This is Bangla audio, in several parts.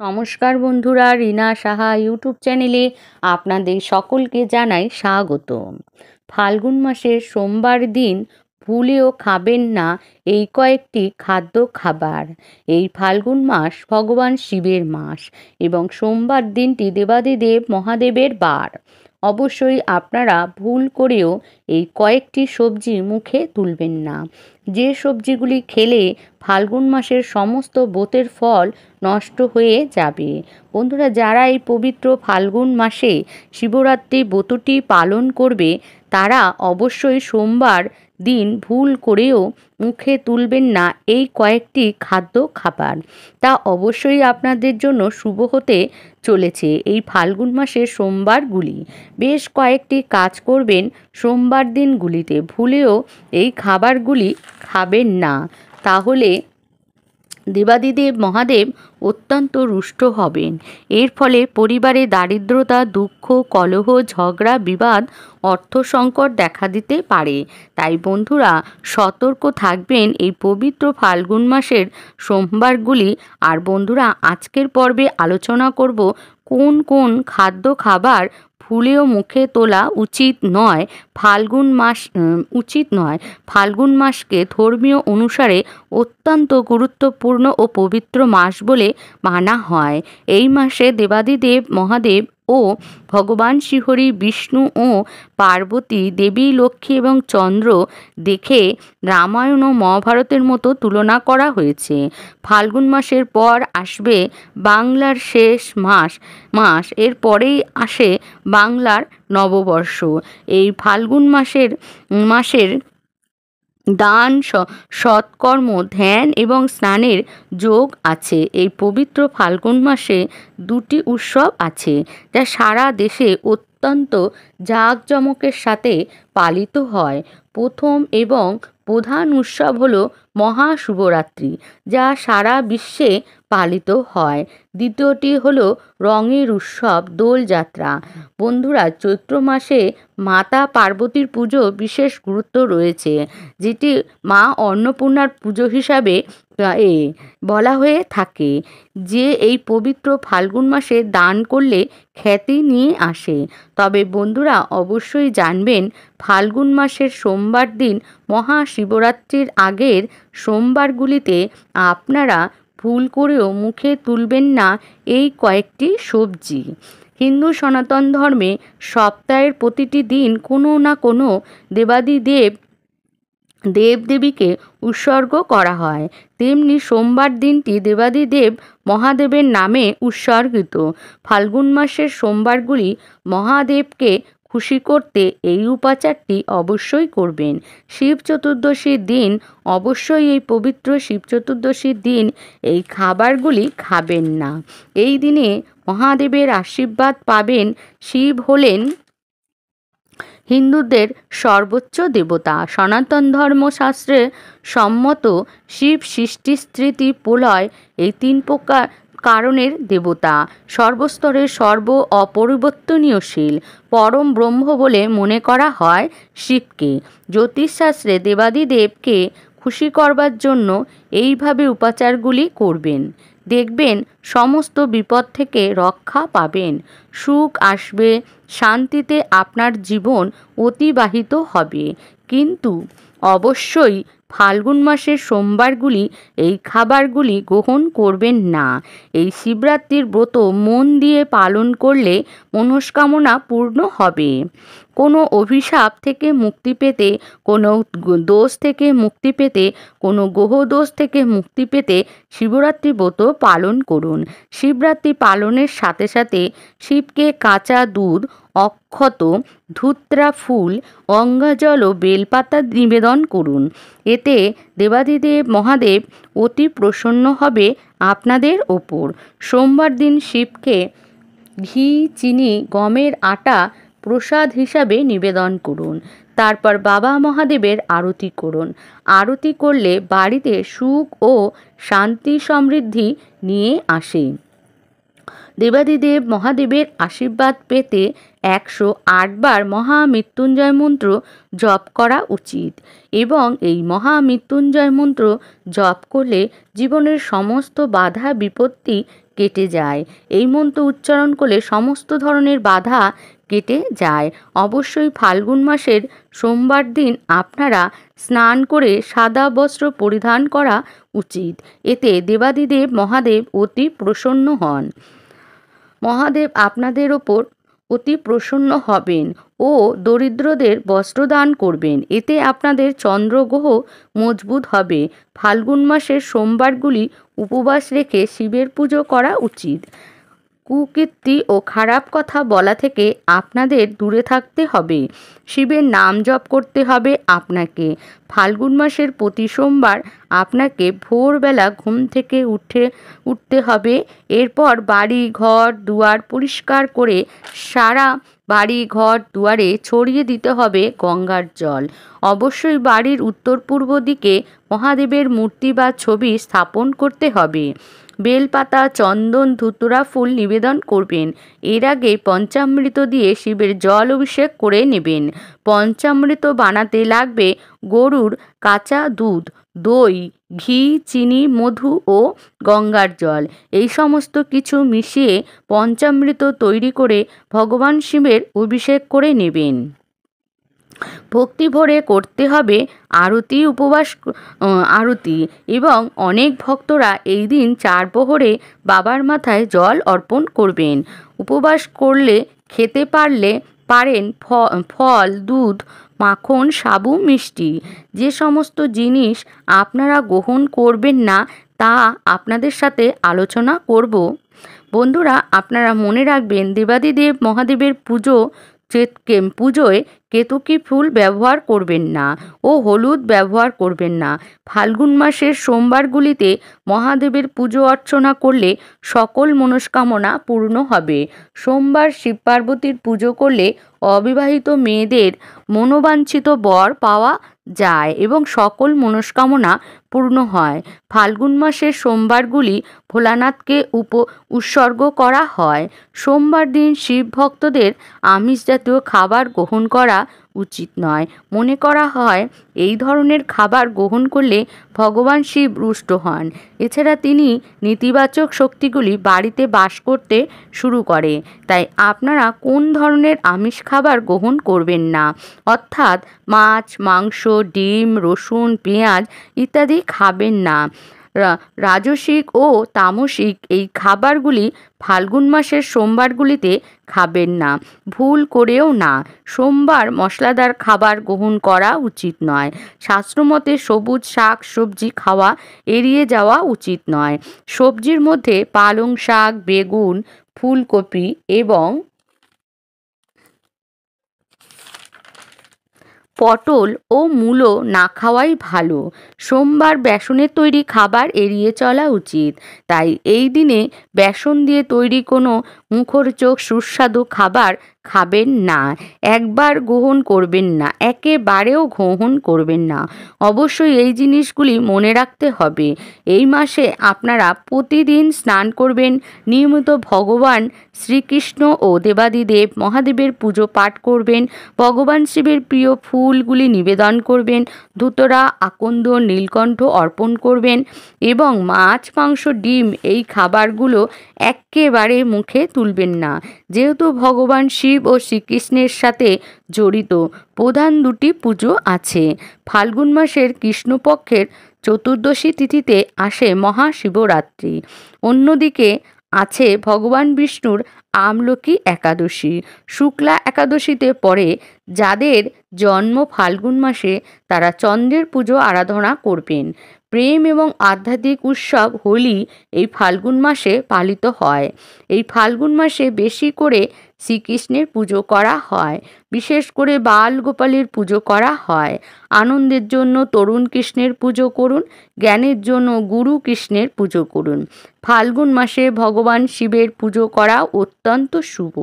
নমস্কার বন্ধুরা, রিনা সাহা ইউটিউব চ্যানেলে আপনাদের সকলকে জানাই স্বাগত। ফাল্গুন মাসের সোমবার দিন ভুলেও খাবেন না এই কয়েকটি খাদ্য খাবার। এই ফাল্গুন মাস ভগবান শিবের মাস এবং সোমবার দিনটি দেবাদিদেব মহাদেবের বার। অবশ্যই আপনারা ভুল করেও এই কয়েকটি সবজি মুখে তুলবেন না। যে সবজিগুলি খেলে ফাল্গুন মাসের সমস্ত ব্রতের ফল নষ্ট হয়ে যাবে। বন্ধুরা, যারা এই পবিত্র ফাল্গুন মাসে শিবরাত্রি ব্রতটি পালন করবে তারা অবশ্যই সোমবার দিন ভুল করেও মুখে তুলবেন না এই কয়েকটি খাদ্য খাবার। তা অবশ্যই আপনাদের জন্য শুভ হতে চলেছে। এই ফাল্গুন মাসের সোমবারগুলি বেশ কয়েকটি কাজ করবেন সোমবার দিনগুলিতে, ভুলেও এই খাবারগুলি খাবেন না, তাহলে দেবাদিদেব মহাদেব অত্যন্ত রুষ্ট হবেন। এর ফলে পরিবারে দারিদ্রতা, দুঃখ, কলহ, ঝগড়া, বিবাদ, অর্থ সংকট দেখা দিতে পারে। তাই বন্ধুরা সতর্ক থাকবেন এই পবিত্র ফাল্গুন মাসের সোমবারগুলি। আর বন্ধুরা, আজকের পর্বে আলোচনা করব কোন কোন খাদ্য খাবার ভুলেও মুখে তোলা উচিত নয়। ফাল্গুন মাসকে ধর্মীয় অনুসারে অত্যন্ত গুরুত্বপূর্ণ ও পবিত্র মাস বলে মানা হয়। এই মাসে দেবাদিদেব মহাদেব ও ভগবান শ্রীহরি, বিষ্ণু ও পার্বতী, দেবী লক্ষ্মী এবং চন্দ্র দেখে রামায়ণ ও মহাভারতের মতো তুলনা করা হয়েছে। ফাল্গুন মাসের পর আসবে বাংলার শেষ মাস এর পরেই আসে বাংলার নববর্ষ। এই ফাল্গুন মাসের দান, সৎকর্ম, ধ্যান এবং স্নানের যোগ আছে। এই পবিত্র ফাল্গুন মাসে দুটি উৎসব আছে যা সারা দেশে অত্যন্ত জাঁকজমকের সাথে পালিত হয়। প্রথম এবং প্রধান উৎসব হলো মহাশিবরাত্রি, যা সারা বিশ্বে পালিত হয়। দ্বিতীয়টি হলো রঙের উৎসব দোলযাত্রা। বন্ধুরা, চৈত্র মাসে মাতা পার্বতীর পুজো বিশেষ গুরুত্ব রয়েছে, যেটি মা অন্নপূর্ণার পুজো হিসাবে বলা হয়ে থাকে, যে এই পবিত্র ফাল্গুন মাসে দান করলে খ্যাতি নিয়ে আসে। তবে বন্ধুরা অবশ্যই জানবেন ফাল্গুন মাসের সোমবার দিন মহাশিবরাত্রির আগের সোমবারগুলিতে আপনারা ভুল করেও মুখে তুলবেন না এই কয়েকটি সবজি। হিন্দু সনাতন ধর্মে সপ্তাহের প্রতিটি দিন কোনো না কোনো দেবদেবীকে উৎসর্গ করা হয়। তেমনি সোমবার দিনটি দেবাদিদেব মহাদেবের নামে উৎসর্গিত। ফাল্গুন মাসের সোমবারগুলি মহাদেবকে খুশি করতে এই উপাচারটি অবশ্যই করবেন। শিব চতুর্দশীর দিন অবশ্যই এই পবিত্র শিব চতুর্দশীর দিন এই খাবারগুলি খাবেন না। এই দিনে মহাদেবের আশীর্বাদ পাবেন। শিব হলেন হিন্দুদের সর্বোচ্চ দেবতা। সনাতন ধর্মশাস্ত্রে সম্মত শিব সৃষ্টি, স্থিতি, প্রলয় এই তিন প্রকার কারণের দেবতা। সর্বস্তরের অপরিবর্তনীয়শীল পরম ব্রহ্ম বলে মনে করা হয় শিবকে। জ্যোতিষশাস্ত্রে দেবাদিদেবকে খুশি করবার জন্য এইভাবে উপাচারগুলি করবেন। দেখবেন সমস্ত বিপদ থেকে রক্ষা পাবেন, সুখ আসবে, শান্তিতে আপনার জীবন অতিবাহিত হবে। কিন্তু অবশ্যই ফাল্গুন মাসের সোমবারগুলি এই খাবারগুলি গ্রহণ করবেন না। এই শিবরাত্রির ব্রত মন দিয়ে পালন করলে মনস্কামনা পূর্ণ হবে। কোনো অভিশাপ থেকে মুক্তি পেতে, কোনো দোষ থেকে মুক্তি পেতে, কোনো গ্রহদোষ থেকে মুক্তি পেতে শিবরাত্রি ব্রত পালন করুন। শিবরাত্রি পালনের সাথে সাথে শিবকে কাঁচা দুধ, অক্ষত, ধূত্রা ফুল, গঙ্গাজল ও বেলপাতা নিবেদন করুন। এতে দেবাদিদেব মহাদেব অতি প্রসন্ন হবে আপনাদের ওপর। সোমবার দিন শিবকে ঘি, চিনি, গমের আটা প্রসাদ হিসাবে নিবেদন করুন। তারপর বাবা মহাদেবের আরতি করুন। আরতি করলে বাড়িতে সুখ ও শান্তি সমৃদ্ধি নিয়ে আসে। দেবাদিদেব মহাদেবের আশীর্বাদ পেতে 108 বার মহামৃত্যুঞ্জয় মন্ত্র জপ করা উচিত এবং এই মহামৃত্যুঞ্জয় মন্ত্র জপ করলে জীবনের সমস্ত বাধা বিপত্তি কেটে যায়। এই মন্ত্র উচ্চারণ করলে সমস্ত ধরনের বাধা কেটে যায়। অবশ্যই ফাল্গুন মাসের সোমবার দিন আপনারা স্নান করে সাদা বস্ত্র পরিধান করা উচিত। এতে দেবাদিদেব মহাদেব অতি প্রসন্ন হন। মহাদেব আপনাদের ওপর অতি প্রসন্ন হবেন ও দরিদ্রদের বস্ত্রদান করবেন। এতে আপনাদের চন্দ্রগ্রহ মজবুত হবে। ফাল্গুন মাসের সোমবারগুলি উপবাস রেখে শিবের পুজো করা উচিত। কুকীর্তি ও খারাপ কথা বলা থেকে আপনাদের দূরে থাকতে হবে। শিবের নাম জপ করতে হবে আপনাকে। ফাল্গুন মাসের প্রতি সোমবার আপনাকে ভোরবেলা ঘুম থেকে উঠতে হবে। এরপর বাড়ি ঘর দুয়ার পরিষ্কার করে সারা বাড়ি ঘর দুয়ারে ছড়িয়ে দিতে হবে গঙ্গার জল। অবশ্যই বাড়ির উত্তর পূর্ব দিকে মহাদেবের মূর্তি বা ছবি স্থাপন করতে হবে। বেলপাতা, চন্দন, ধুতুরা ফুল নিবেদন করবেন। এর আগে পঞ্চামৃত দিয়ে শিবের জল অভিষেক করে নেবেন। পঞ্চামৃত বানাতে লাগবে গরুর কাঁচা দুধ, দই, ঘি, চিনি, মধু ও গঙ্গার জল। এই সমস্ত কিছু মিশিয়ে পঞ্চামৃত তৈরি করে ভগবান শিবের অভিষেক করে নেবেন। ভক্তি ভরে করতে হবে আরতি, উপবাস আরতি এবং অনেক ভক্তরা এই দিন 4 প্রহরে বাবার মাথায় জল অর্পণ করবেন। উপবাস করলে খেতে পারেন ফল, দুধ, মাখন, সাবু, মিষ্টি। যে সমস্ত জিনিস আপনারা গ্রহণ করবেন না তা আপনাদের সাথে আলোচনা করব। বন্ধুরা, আপনারা মনে রাখবেন দেবাদিদেব মহাদেবের পুজোয় কেতকী ফুল ব্যবহার করবেন না ও হলুদ ব্যবহার করবেন না। ফাল্গুন মাসের সোমবারগুলিতে মহাদেবের পুজো অর্চনা করলে সকল মনস্কামনা পূর্ণ হবে। সোমবার শিব পার্বতীর পুজো করলে অবিবাহিত মেয়েদের মনোবাঞ্ছিত বর পাওয়া যায় এবং সকল মনস্কামনা পূর্ণ হয়। ফাল্গুন মাসের সোমবারগুলি ভোলানাথকে উৎসর্গ করা হয়। সোমবার দিন শিব ভক্তদের আমিষ জাতীয় খাবার গ্রহণ করা উচিত নয়। মনে করা হয় এই ধরনের খাবার গ্রহণ করলে ভগবান শিব রুষ্ট হন। এছাড়া তিনি নেতিবাচক শক্তিগুলি বাড়িতে বাস করতে শুরু করে। তাই আপনারা কোন ধরনের আমিষ খাবার গ্রহণ করবেন না, অর্থাৎ মাছ, মাংস, ডিম, রসুন, পেঁয়াজ ইত্যাদি খাবেন না। রাজসিক ও তামসিক এই খাবারগুলি ফাল্গুন মাসের সোমবারগুলিতে খাবেন না, ভুল করেও না। সোমবার মশলাদার খাবার গ্রহণ করা উচিত নয়। শাস্ত্রমতে সবুজ শাক সবজি খাওয়া এড়িয়ে যাওয়া উচিত নয়। সবজির মধ্যে পালং শাক, বেগুন, ফুলকপি এবং পটল ও মূলো না খাওয়াই ভালো। সোমবার বেসনের তৈরি খাবার এড়িয়ে চলা উচিত। তাই এই দিনে বেসন দিয়ে তৈরি কোনো মুখরোচক সুস্বাদু খাবার খাবেন না, একবার গ্রহণ করবেন না, একেবারেও গ্রহণ করবেন না। অবশ্যই এই জিনিসগুলি মনে রাখতে হবে। এই মাসে আপনারা প্রতিদিন স্নান করবেন, নিয়মিত ভগবান শ্রীকৃষ্ণ ও দেবাদিদেব মহাদেবের পুজো পাঠ করবেন, ভগবান শিবের প্রিয় ফুলগুলি নিবেদন করবেন, ধুতরা, আকন্দ, নীলকণ্ঠ অর্পণ করবেন এবং মাছ, মাংস, ডিম এই খাবারগুলো একেবারে মুখে তুলবেন না। যেহেতু ভগবান শিব ও শ্রীকৃষ্ণের সাথে জড়িত প্রধান 2টি পুজো আছে। ফাল্গুন মাসের কৃষ্ণপক্ষের চতুর্দশী তিথিতে আসে মহাশিবরাত্রি। অন্যদিকে আছে ভগবান বিষ্ণুর আমলকি একাদশী। শুক্লা একাদশীতে পরে যাদের জন্ম ফাল্গুন মাসে তারা চন্দ্রের পুজো আরাধনা করবেন। প্রেম এবং আধ্যাত্মিক উৎসব হোলি এই ফাল্গুন মাসে পালিত হয়। এই ফাল্গুন মাসে বেশি করে শ্রীকৃষ্ণের পুজো করা হয়, বিশেষ করে বাল গোপালের পুজো করা হয়। আনন্দের জন্য তরুণ কৃষ্ণের পুজো করুন, জ্ঞানের জন্য গুরু কৃষ্ণের পুজো করুন। ফাল্গুন মাসে ভগবান শিবের পুজো করা অত্যন্ত শুভ।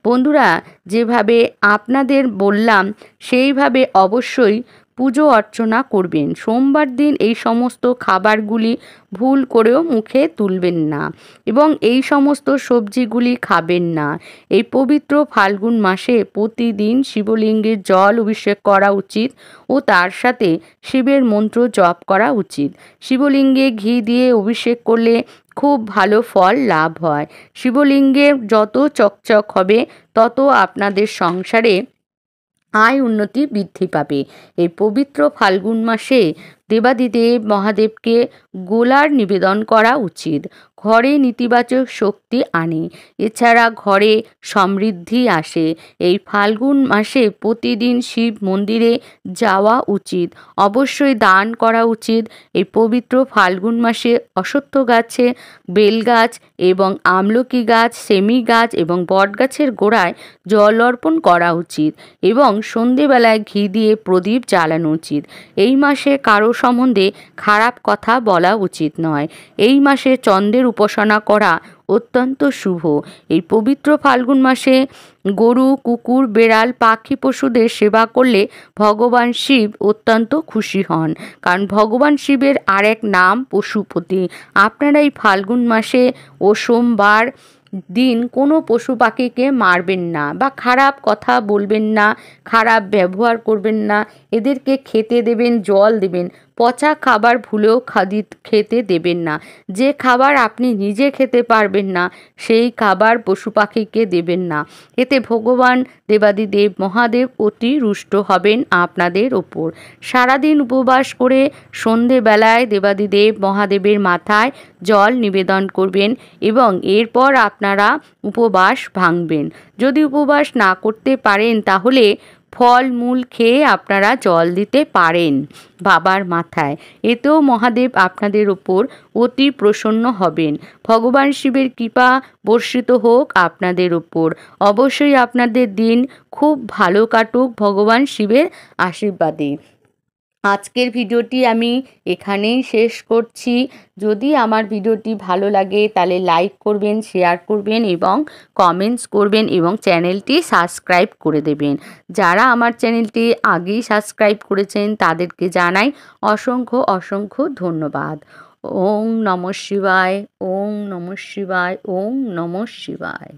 বন্ধুরা, যেভাবে আপনাদের বললাম সেইভাবে অবশ্যই পুজো অর্চনা করবেন। সোমবার দিন এই সমস্ত খাবারগুলি ভুল করেও মুখে তুলবেন না এবং এই সমস্ত সবজিগুলি খাবেন না। এই পবিত্র ফাল্গুন মাসে প্রতিদিন শিবলিঙ্গের জল অভিষেক করা উচিত ও তার সাথে শিবের মন্ত্র জপ করা উচিত। শিবলিঙ্গে ঘি দিয়ে অভিষেক করলে খুব ভালো ফল লাভ হয়। শিবলিঙ্গে যত চকচক হবে তত আপনাদের সংসারে আয় উন্নতি বৃদ্ধি পাবে। এই পবিত্র ফাল্গুন মাসে দেবাদিদেব মহাদেবকে গোলার নিবেদন করা উচিত। ঘরে নেতিবাচক শক্তি আনে, এছাড়া ঘরে সমৃদ্ধি আসে। এই ফাল্গুন মাসে প্রতিদিন শিব মন্দিরে যাওয়া উচিত, অবশ্যই দান করা উচিত। এই পবিত্র ফাল্গুন মাসে অশ্বত্থ গাছে, বেল গাছ এবং আমলকি গাছ, সেমি গাছ এবং বট গাছের গোড়ায় জল অর্পণ করা উচিত এবং সন্ধেবেলায় ঘি দিয়ে প্রদীপ জ্বালানো উচিত। এই মাসে কারো সম্বন্ধে খারাপ কথা বলা উচিত নয়। এই মাসে চন্দ্রের উপাসনা করা অত্যন্ত শুভ। এই পবিত্র ফাল্গুন মাসে গরু, কুকুর, বেড়াল, পাখি পশুদের সেবা করলে ভগবান শিব অত্যন্ত খুশি হন, কারণ ভগবান শিবের আরেক নাম পশুপতি। আপনারা এই ফাল্গুন মাসে ও সোমবার দিন কোনো পশু পাখিকে মারবেন না বা খারাপ কথা বলবেন না, খারাপ ব্যবহার করবেন না। এদেরকে খেতে দেবেন, জল দেবেন। পচা খাবার ভুলেও খেতে দেবেন না। যে খাবার আপনি নিজে খেতে পারবেন না সেই খাবার পশু পাখিকে দেবেন না। এতে ভগবান দেবাদিদেব মহাদেব অতি রুষ্ট হবেন আপনাদের ওপর। সারাদিন উপবাস করে সন্ধেবেলায় দেবাদিদেব মহাদেবের মাথায় জল নিবেদন করবেন এবং এরপর আপনারা উপবাস ভাঙবেন। যদি উপবাস না করতে পারেন তাহলে ফল মূল খেয়ে আপনারা জল দিতে পারেন বাবার মাথায়। এতেও মহাদেব আপনাদের ওপর অতি প্রসন্ন হবেন। ভগবান শিবের কৃপা বর্ষিত হোক আপনাদের ওপর। অবশ্যই আপনাদের দিন খুব ভালো কাটুক ভগবান শিবের আশীর্বাদে। আজকের ভিডিওটি আমি এখানেই শেষ করছি। যদি আমার ভিডিওটি ভালো লাগে তাহলে লাইক করবেন, শেয়ার করবেন এবং কমেন্টস করবেন এবং চ্যানেলটি সাবস্ক্রাইব করে দেবেন। যারা আমার চ্যানেলটি আগেই সাবস্ক্রাইব করেছেন তাদেরকে জানাই অসংখ্য অসংখ্য ধন্যবাদ। ওম নমঃ শিবায়, ওম নমঃ শিবায়, ওম নমঃ শিবায়।